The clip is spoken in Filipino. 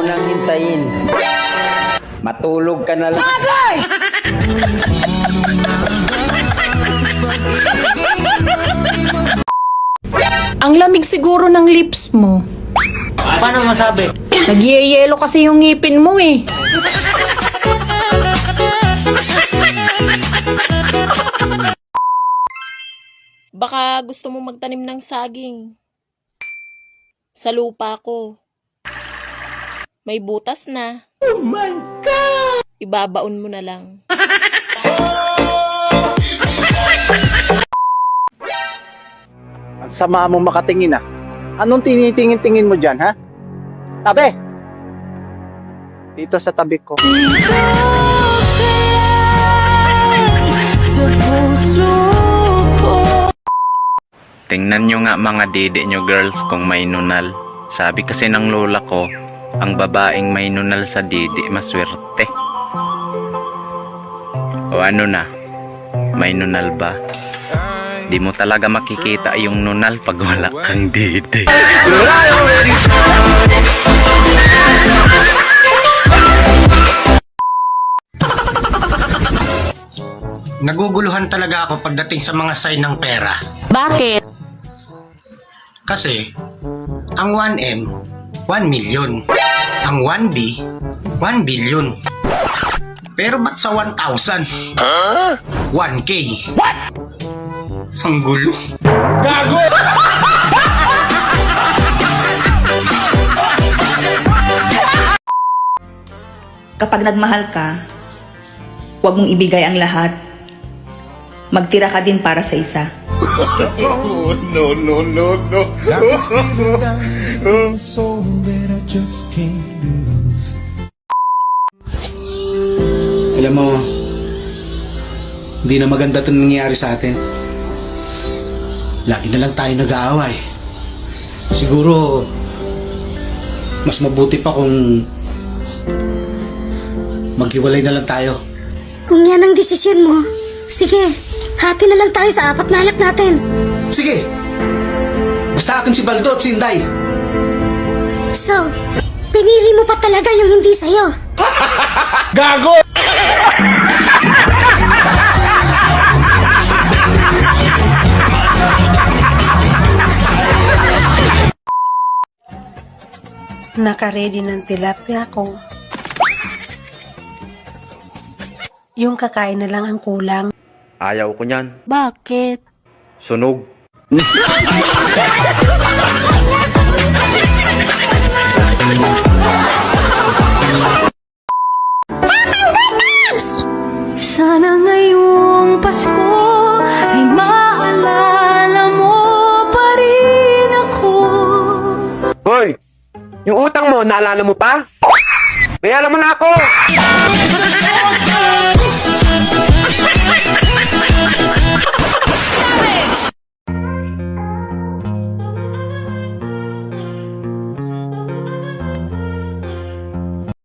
nang hintayin. Matulog ka na lang. Ang lamig siguro ng lips mo. Paano masabi? Nagyeyelo kasi yung ngipin mo eh. Baka gusto mo magtanim ng saging. Sa lupa ko. May butas na. Oh my God! Ibabaon mo na lang. Ang sama mo makatingin ah. Anong tinitingin-tingin mo dyan, ha? Tabi! Dito sa tabi ko. Tingnan nyo nga mga didi nyo girls kung may nunal. Sabi kasi ng lola ko, ang babaeng may nunal sa didi maswerte. O ano na, may nunal ba? Di mo talaga makikita yung nunal pag wala kang didi. Naguguluhan talaga ako pagdating sa mga sign ng pera. Bakit? Kasi, ang 1M, 1 million. Ang 1B, 1 billion. Pero ba't sa 1,000? 1K. What? Ang gulo. Gago! Kapag nagmahal ka, huwag mong ibigay ang lahat. Magtira ka din para sa isa. Alam mo, hindi na maganda ito nangyayari sa atin. Lagi na lang tayo nag-aaway. Siguro, mas mabuti pa kung maghiwalay na lang tayo. Kung yan ang desisyon mo, sige, hati na lang tayo sa 4 na anak natin. Sige! Basta akin si Baldo at si Inday. So, pinili mo pa talaga yung hindi sa'yo. Gago! Naka-ready ng tilapia ko. Yung kakain na lang ang kulang. Ayaw ko niyan. Bakit? Sunog. Sana ngayong Pasko ay maalala mo pa rin ako. Hoy! Yung utang mo, naalala mo pa? May alam mo na ako!